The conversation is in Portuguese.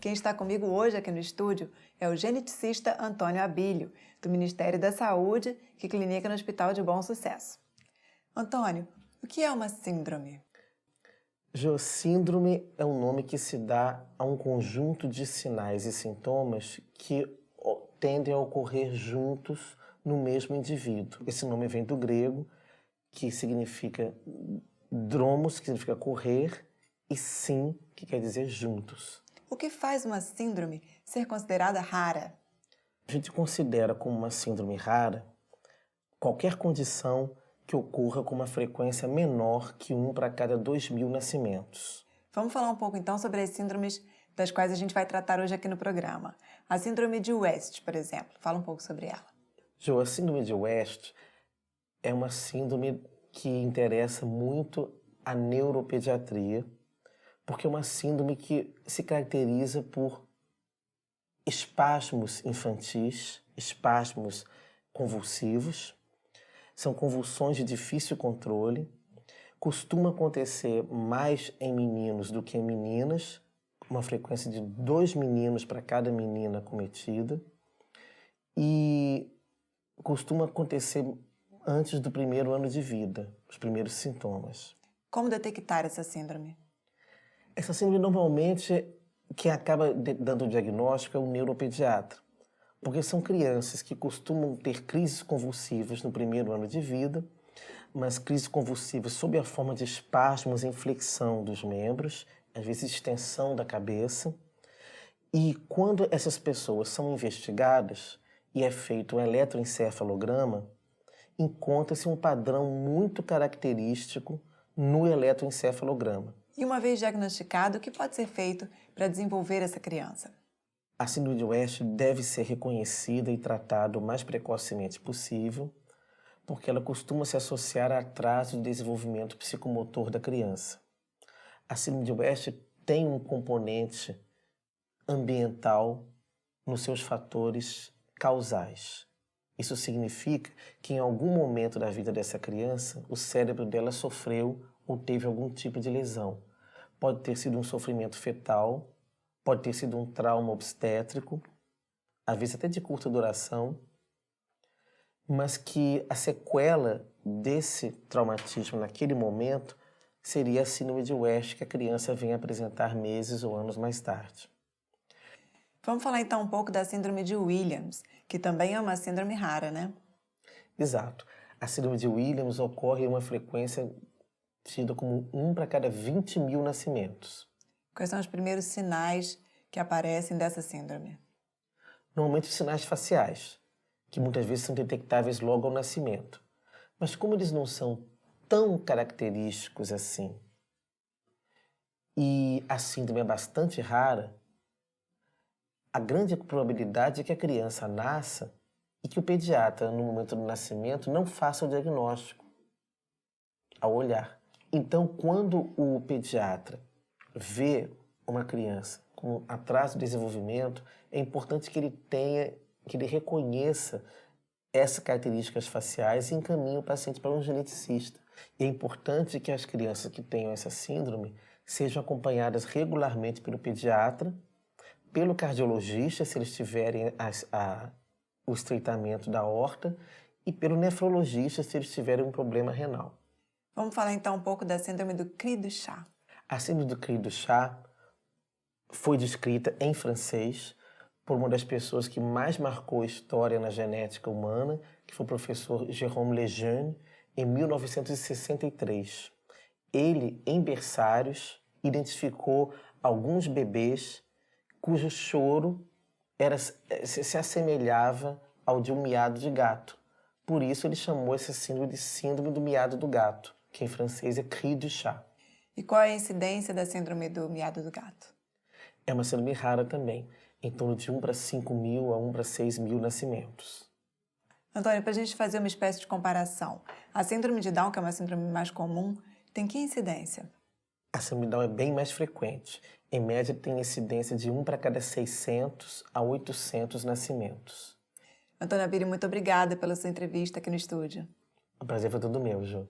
Quem está comigo hoje aqui no estúdio é o geneticista Antônio Abílio, do Ministério da Saúde, que clinica no Hospital de Bom Sucesso. Antônio, o que é uma síndrome? Síndrome é um nome que se dá a um conjunto de sinais e sintomas que tendem a ocorrer juntos no mesmo indivíduo. Esse nome vem do grego, que significa dromos, que significa correr, e sim, que quer dizer juntos. O que faz uma síndrome ser considerada rara? A gente considera como uma síndrome rara qualquer condição que ocorra com uma frequência menor que 1 para cada 2.000 nascimentos. Vamos falar um pouco então sobre as síndromes das quais a gente vai tratar hoje aqui no programa. A síndrome de West, por exemplo. Fala um pouco sobre ela. A síndrome de West é uma síndrome que interessa muito a neuropediatria, porque é uma síndrome que se caracteriza por espasmos infantis, espasmos convulsivos. São convulsões de difícil controle. Costuma acontecer mais em meninos do que em meninas, uma frequência de 2 meninos para cada menina acometida. E costuma acontecer antes do primeiro ano de vida, os primeiros sintomas. Como detectar essa síndrome? Essa síndrome, normalmente, quem acaba dando o diagnóstico é o neuropediatra, porque são crianças que costumam ter crises convulsivas no primeiro ano de vida, mas crises convulsivas sob a forma de espasmos em flexão dos membros, às vezes extensão da cabeça. E quando essas pessoas são investigadas e é feito um eletroencefalograma, encontra-se um padrão muito característico no eletroencefalograma. E uma vez diagnosticado, o que pode ser feito para desenvolver essa criança? A síndrome de West deve ser reconhecida e tratada o mais precocemente possível, porque ela costuma se associar a atraso de desenvolvimento psicomotor da criança. A síndrome de West tem um componente ambiental nos seus fatores causais. Isso significa que em algum momento da vida dessa criança, o cérebro dela sofreu ou teve algum tipo de lesão. Pode ter sido um sofrimento fetal, pode ter sido um trauma obstétrico, às vezes até de curta duração, mas que a sequela desse traumatismo naquele momento seria a síndrome de West, que a criança vem apresentar meses ou anos mais tarde. Vamos falar então um pouco da síndrome de Williams, que também é uma síndrome rara, né? Exato. A síndrome de Williams ocorre em uma frequência tida como 1 para cada 20.000 nascimentos. Quais são os primeiros sinais que aparecem dessa síndrome? Normalmente os sinais faciais, que muitas vezes são detectáveis logo ao nascimento. Mas como eles não são tão característicos assim, e a síndrome é bastante rara, a grande probabilidade é que a criança nasça e que o pediatra, no momento do nascimento, não faça o diagnóstico ao olhar. Então, quando o pediatra vê uma criança com atraso de desenvolvimento, é importante que ele reconheça essas características faciais e encaminhe o paciente para um geneticista. E é importante que as crianças que tenham essa síndrome sejam acompanhadas regularmente pelo pediatra, pelo cardiologista, se eles tiverem o estreitamento da aorta, e pelo nefrologista, se eles tiverem um problema renal. Vamos falar então um pouco da síndrome do Cri-du-Chat. A síndrome do Cri-du-Chat foi descrita em francês por uma das pessoas que mais marcou a história na genética humana, que foi o professor Jérôme Lejeune, em 1963. Ele, em berçários, identificou alguns bebês cujo choro se assemelhava ao de um miado de gato. Por isso ele chamou essa síndrome de síndrome do miado do gato, que em francês é cri du chat. E qual é a incidência da síndrome do miado do gato? É uma síndrome rara também, em torno de 1 para 5.000 a 1 para 6.000 nascimentos. Antônio, para a gente fazer uma espécie de comparação, a síndrome de Down, que é uma síndrome mais comum, tem que incidência? A síndrome de Down é bem mais frequente. Em média, tem incidência de 1 para cada 600 a 800 nascimentos. Antônio Abílio, muito obrigada pela sua entrevista aqui no estúdio. O prazer foi todo meu, Ju.